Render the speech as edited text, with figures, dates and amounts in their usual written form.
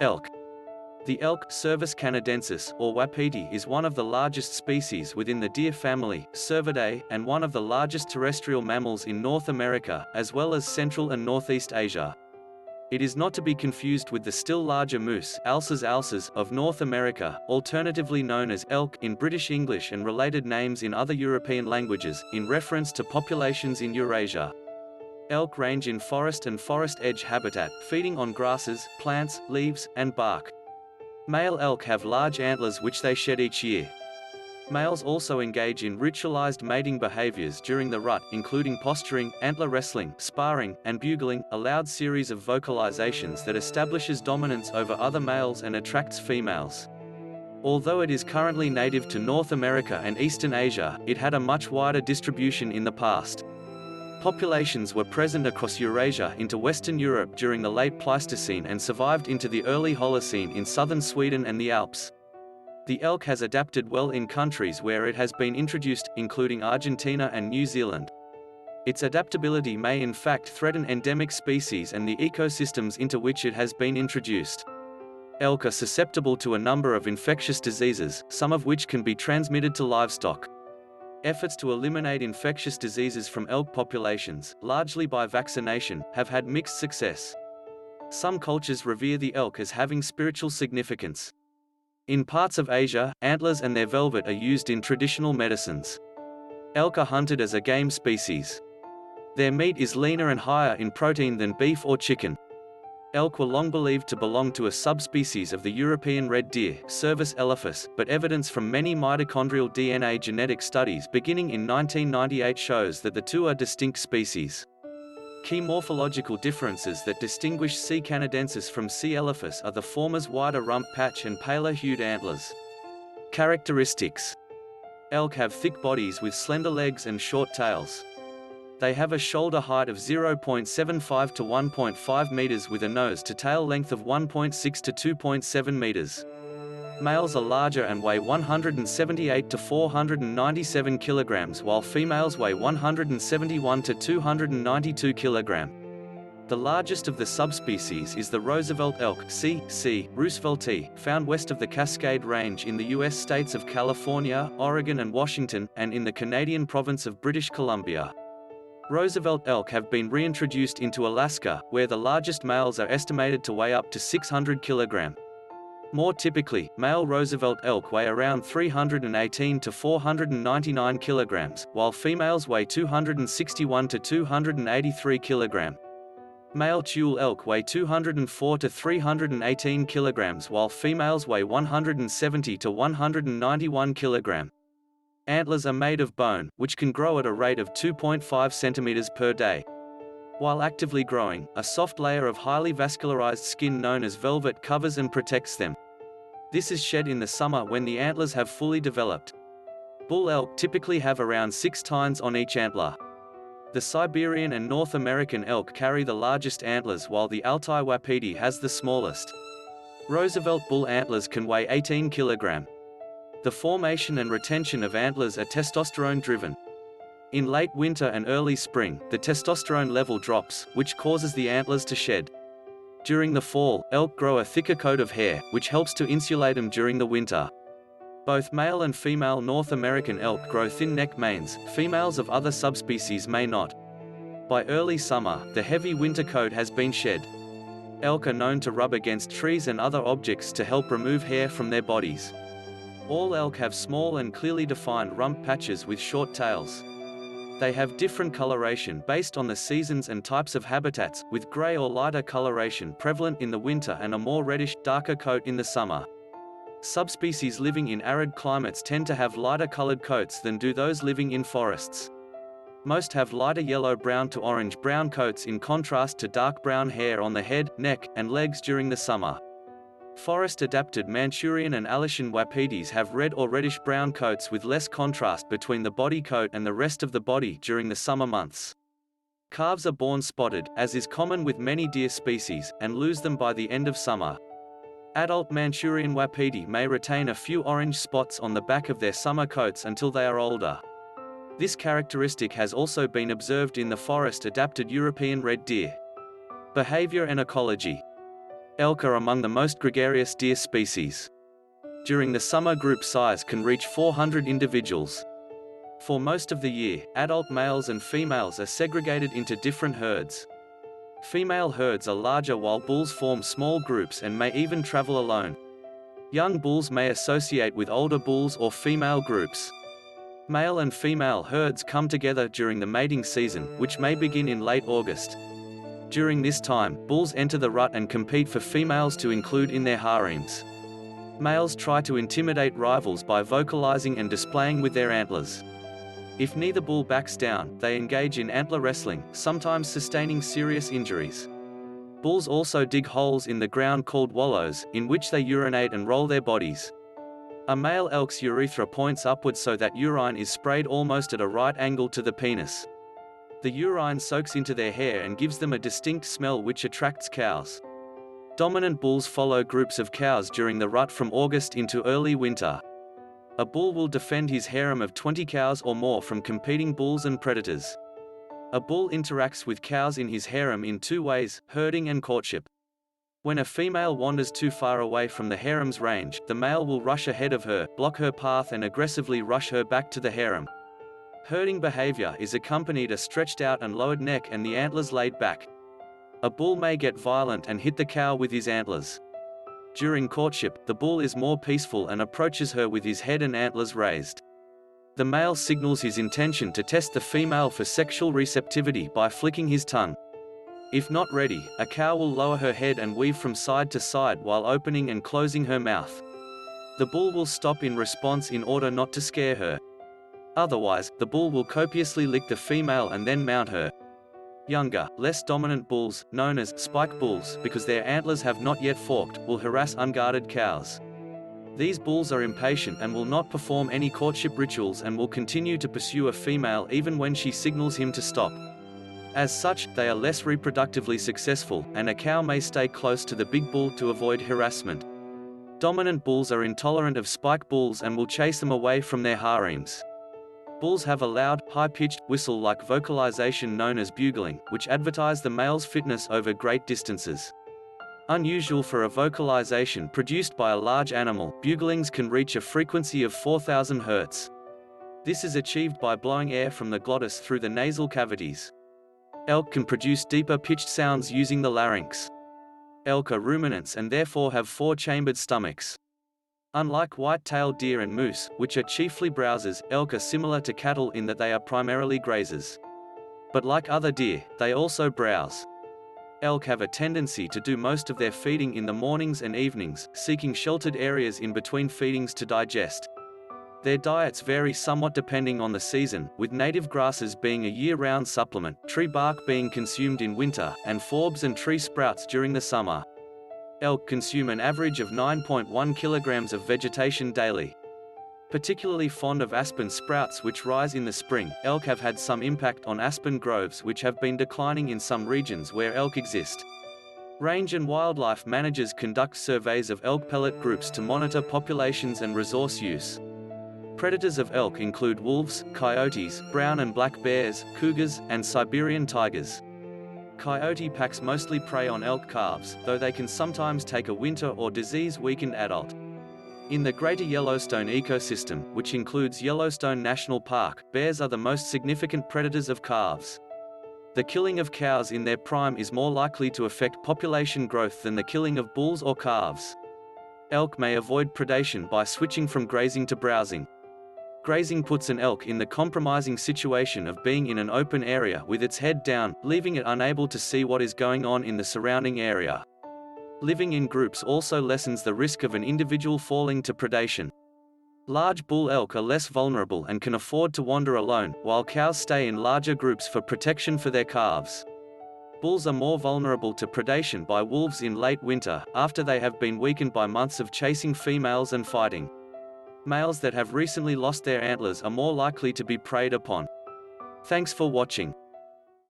Elk. The elk, Cervus canadensis, or Wapiti, is one of the largest species within the deer family, Cervidae, and one of the largest terrestrial mammals in North America, as well as Central and Northeast Asia. It is not to be confused with the still larger moose, Alces alces, of North America, alternatively known as elk in British English and related names in other European languages, in reference to populations in Eurasia. Elk range in forest and forest edge habitat, feeding on grasses, plants, leaves, and bark. Male elk have large antlers which they shed each year. Males also engage in ritualized mating behaviors during the rut, including posturing, antler wrestling, sparring, and bugling, a loud series of vocalizations that establishes dominance over other males and attracts females. Although it is currently native to North America and Eastern Asia, it had a much wider distribution in the past. Populations were present across Eurasia into Western Europe during the late Pleistocene and survived into the early Holocene in southern Sweden and the Alps. The elk has adapted well in countries where it has been introduced, including Argentina and New Zealand. Its adaptability may in fact threaten endemic species and the ecosystems into which it has been introduced. Elk are susceptible to a number of infectious diseases, some of which can be transmitted to livestock. Efforts to eliminate infectious diseases from elk populations, largely by vaccination, have had mixed success. Some cultures revere the elk as having spiritual significance. In parts of Asia, antlers and their velvet are used in traditional medicines. Elk are hunted as a game species. Their meat is leaner and higher in protein than beef or chicken. Elk were long believed to belong to a subspecies of the European red deer, Cervus elephas, but evidence from many mitochondrial DNA genetic studies beginning in 1998 shows that the two are distinct species. Key morphological differences that distinguish C. canadensis from C. elephas are the former's wider rump patch and paler-hued antlers. Characteristics: elk have thick bodies with slender legs and short tails. They have a shoulder height of 0.75 to 1.5 meters with a nose-to-tail length of 1.6 to 2.7 meters. Males are larger and weigh 178 to 497 kilograms, while females weigh 171 to 292 kilograms. The largest of the subspecies is the Roosevelt elk, C. roosevelti, found west of the Cascade Range in the U.S. states of California, Oregon and Washington, and in the Canadian province of British Columbia. Roosevelt elk have been reintroduced into Alaska, where the largest males are estimated to weigh up to 600 kilograms. More typically, male Roosevelt elk weigh around 318 to 499 kilograms, while females weigh 261 to 283 kilograms. Male Tule elk weigh 204 to 318 kilograms, while females weigh 170 to 191 kilograms. Antlers are made of bone, which can grow at a rate of 2.5 centimeters per day. While actively growing, a soft layer of highly vascularized skin known as velvet covers and protects them. This is shed in the summer when the antlers have fully developed. Bull elk typically have around 6 tines on each antler. The Siberian and North American elk carry the largest antlers, while the Altai Wapiti has the smallest. Roosevelt bull antlers can weigh 18 kilograms. The formation and retention of antlers are testosterone-driven. In late winter and early spring, the testosterone level drops, which causes the antlers to shed. During the fall, elk grow a thicker coat of hair, which helps to insulate them during the winter. Both male and female North American elk grow thin neck manes, females of other subspecies may not. By early summer, the heavy winter coat has been shed. Elk are known to rub against trees and other objects to help remove hair from their bodies. All elk have small and clearly defined rump patches with short tails. They have different coloration based on the seasons and types of habitats, with gray or lighter coloration prevalent in the winter and a more reddish, darker coat in the summer. Subspecies living in arid climates tend to have lighter colored coats than do those living in forests. Most have lighter yellow-brown to orange-brown coats in contrast to dark brown hair on the head, neck, and legs during the summer. Forest-adapted Manchurian and Aleutian Wapitis have red or reddish-brown coats with less contrast between the body coat and the rest of the body during the summer months. Calves are born spotted, as is common with many deer species, and lose them by the end of summer. Adult Manchurian Wapiti may retain a few orange spots on the back of their summer coats until they are older. This characteristic has also been observed in the forest-adapted European red deer. Behavior and ecology. Elk are among the most gregarious deer species. During the summer, group size can reach 400 individuals. For most of the year, adult males and females are segregated into different herds. Female herds are larger while bulls form small groups and may even travel alone. Young bulls may associate with older bulls or female groups. Male and female herds come together during the mating season, which may begin in late August. During this time, bulls enter the rut and compete for females to include in their harems. Males try to intimidate rivals by vocalizing and displaying with their antlers. If neither bull backs down, they engage in antler wrestling, sometimes sustaining serious injuries. Bulls also dig holes in the ground called wallows, in which they urinate and roll their bodies. A male elk's urethra points upwards so that urine is sprayed almost at a right angle to the penis. The urine soaks into their hair and gives them a distinct smell which attracts cows. Dominant bulls follow groups of cows during the rut from August into early winter. A bull will defend his harem of 20 cows or more from competing bulls and predators. A bull interacts with cows in his harem in two ways, herding and courtship. When a female wanders too far away from the harem's range, the male will rush ahead of her, block her path and aggressively rush her back to the harem. Herding behavior is accompanied a stretched out and lowered neck and the antlers laid back. A bull may get violent and hit the cow with his antlers. During courtship, the bull is more peaceful and approaches her with his head and antlers raised. The male signals his intention to test the female for sexual receptivity by flicking his tongue. If not ready, a cow will lower her head and weave from side to side while opening and closing her mouth. The bull will stop in response in order not to scare her. Otherwise, the bull will copiously lick the female and then mount her. Younger, less dominant bulls, known as spike bulls because their antlers have not yet forked, will harass unguarded cows. These bulls are impatient and will not perform any courtship rituals and will continue to pursue a female even when she signals him to stop. As such, they are less reproductively successful, and a cow may stay close to the big bull to avoid harassment. Dominant bulls are intolerant of spike bulls and will chase them away from their harems. Bulls have a loud, high-pitched, whistle-like vocalization known as bugling, which advertise the male's fitness over great distances. Unusual for a vocalization produced by a large animal, buglings can reach a frequency of 4,000 Hz. This is achieved by blowing air from the glottis through the nasal cavities. Elk can produce deeper pitched sounds using the larynx. Elk are ruminants and therefore have four-chambered stomachs. Unlike white-tailed deer and moose, which are chiefly browsers, elk are similar to cattle in that they are primarily grazers. But like other deer, they also browse. Elk have a tendency to do most of their feeding in the mornings and evenings, seeking sheltered areas in between feedings to digest. Their diets vary somewhat depending on the season, with native grasses being a year-round supplement, tree bark being consumed in winter, and forbs and tree sprouts during the summer. Elk consume an average of 9.1 kilograms of vegetation daily. Particularly fond of aspen sprouts which rise in the spring, elk have had some impact on aspen groves which have been declining in some regions where elk exist. Range and wildlife managers conduct surveys of elk pellet groups to monitor populations and resource use. Predators of elk include wolves, coyotes, brown and black bears, cougars, and Siberian tigers. Coyote packs mostly prey on elk calves, though they can sometimes take a winter or disease-weakened adult. In the Greater Yellowstone ecosystem, which includes Yellowstone National Park, bears are the most significant predators of calves. The killing of cows in their prime is more likely to affect population growth than the killing of bulls or calves. Elk may avoid predation by switching from grazing to browsing. Grazing puts an elk in the compromising situation of being in an open area with its head down, leaving it unable to see what is going on in the surrounding area. Living in groups also lessens the risk of an individual falling to predation. Large bull elk are less vulnerable and can afford to wander alone, while cows stay in larger groups for protection for their calves. Bulls are more vulnerable to predation by wolves in late winter, after they have been weakened by months of chasing females and fighting. Males that have recently lost their antlers are more likely to be preyed upon. Thanks for watching.